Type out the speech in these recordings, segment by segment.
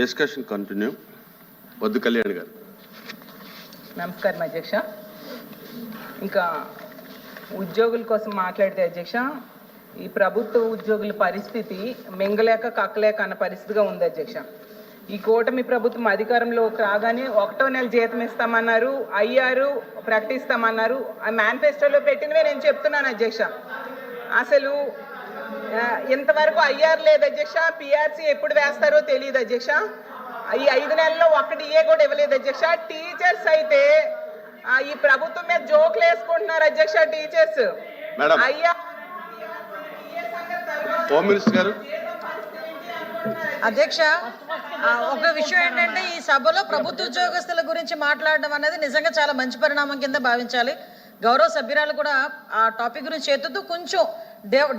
Discussion continue. వద్దు కళ్యాణ్ గారు. నమస్కారం అధ్యక్ష. ఇంకా ఉద్యోగుల కోసం మాట్లాడితే అధ్యక్ష, ఈ ప్రభుత్వ ఉద్యోగుల పరిస్థితి మింగలేక కక్కలేక అన్న పరిస్థితిగా ఉంది అధ్యక్ష. ఈ కూటమి ప్రభుత్వం అధికారంలోకి రాగానే 1వ నెల జీతం ఇస్తామన్నారు, అయ్యారు, ప్రకటిస్తామన్నారు. ఆ మేనిఫెస్టోలో పెట్టినవే నేను చెప్తున్నాను అధ్యక్ష. అసలు ఇంతవరకు అయ్యారు లేదు అధ్యక్ష. పిఆర్సీ ఎప్పుడు వేస్తారో తెలియదు అధ్యక్ష. ఈ 5 నెలల్లో ఒక్కటి కూడా ఇవ్వలేదు అధ్యక్ష. టీచర్స్ అయితే ఈ ప్రభుత్వం మీద జోకులు వేసుకుంటున్నారు అధ్యక్ష. టీచర్స్ అయ్యా హోమ్ మినిస్టర్ గారు. అధ్యక్ష, ఒక విషయం ఏంటంటే, ఈ సభలో ప్రభుత్వ ఉద్యోగస్తుల గురించి మాట్లాడడం అనేది నిజంగా చాలా మంచి పరిణామం కింద భావించాలి. గౌరవ సభ్యురాలు కూడా ఆ టాపిక్ గురించి ఎత్తుతూ కొంచెం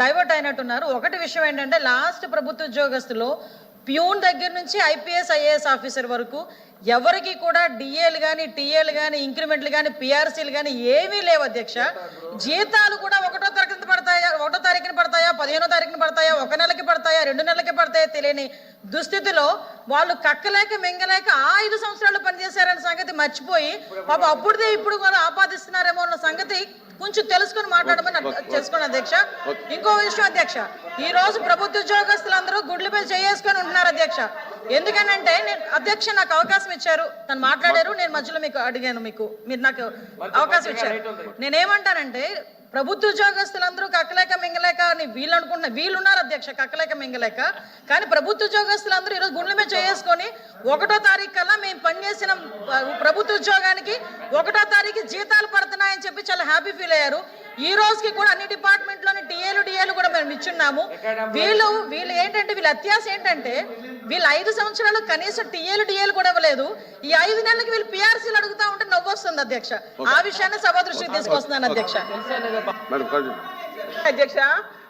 డైవర్ట్ అయినట్టున్నారు. ఒకటి విషయం ఏంటంటే, లాస్ట్ ప్రభుత్వ ఉద్యోగస్తులు ప్యూన్ దగ్గర నుంచి ఐపీఎస్ ఐఏఎస్ ఆఫీసర్ వరకు ఎవరికి కూడా డిఏలు కానీ టీఏలు కానీ ఇంక్రిమెంట్లు కానీ పిఆర్సీలు కానీ ఏమీ లేవు అధ్యక్ష. జీతాలు కూడా 1వ తారీఖున పడతాయా, 1వ తారీఖున పడతాయా, 15వ తారీఖున పడతాయా, 1 నెలకి పడతాయా, 2 నెలలకి పడతాయా తెలియని దుస్థితిలో వాళ్ళు కక్కలేక మింగలేక 5 సంవత్సరాలు పనిచేశారన్న సంగతి మర్చిపోయి పాప అప్పుడుదే ఇప్పుడు కూడా ఆపాదిస్తున్నారేమో అన్న సంగతి కొంచెం తెలుసుకుని మాట్లాడమని చేసుకోండి అధ్యక్ష. ఇంకో విషయం అధ్యక్ష, ఈ రోజు ప్రభుత్వ ఉద్యోగస్తులందరూ గుడ్లపై చేసుకొని ఉంటున్నారు అధ్యక్ష. ఎందుకనంటే అధ్యక్ష నాకు అవకాశం ఇచ్చారు, తను మాట్లాడారు, నేను మధ్యలో మీకు అడిగాను, మీరు నాకు అవకాశం ఇచ్చారు. నేనేమంటానంటే, ప్రభుత్వ ఉద్యోగస్తులందరూ కక్కలేక మింగలేక అని వీళ్ళు అనుకుంటున్నారు. వీళ్ళున్నారు అధ్యక్ష కక్కలేక మింగలేక. కానీ ప్రభుత్వ ఉద్యోగస్తులందరూ ఈరోజు గుండెల మీద చేసుకొని 1వ తారీఖు కల్లా మేము పనిచేసిన ప్రభుత్వ ఉద్యోగానికి 1వ తారీఖు జీతాలు పడుతున్నాయని చెప్పి చాలా హ్యాపీ ఫీల్ అయ్యారు. ఈ రోజుకి కూడా అన్ని డిపార్ట్మెంట్లోని డిఏలు కూడా మేము ఇచ్చున్నాము. వీళ్ళు ఏంటంటే, వీళ్ళ అత్యాశ ఏంటంటే, వీళ్ళు 5 సంవత్సరాలు కనీసం డిఏలు కూడా ఇవ్వలేదు. ఈ 5 నెలలకు వీళ్ళు పిఆర్సీలు అడుగుతా ఉంటే నవ్వు వస్తుంది అధ్యక్ష. ఆ విషయాన్ని సభ దృష్టికి తీసుకొస్తున్నాను అధ్యక్ష. అధ్యక్ష,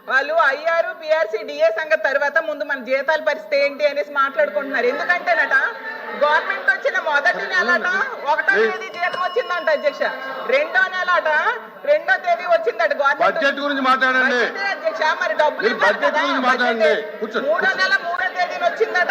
వాళ్ళు అయ్యారు పిఆర్సీ డిఏ సంగతి తర్వాత ముందు మన జీతాల పరిస్థితి ఏంటి అనేసి మాట్లాడుకుంటున్నారు. ఎందుకంటేనట గవర్నమెంట్ వచ్చిన మొదటి నెలట 1వ తేదీ జీతం వచ్చిందంట అధ్యక్ష. 2వ నెలట 2వ తేదీ వచ్చిందట గవర్నమెంట్ గురించి మాట్లాడండి అధ్యక్ష. మరి డబ్బులు 3వ నెల 3వ తేదీన వచ్చిందట.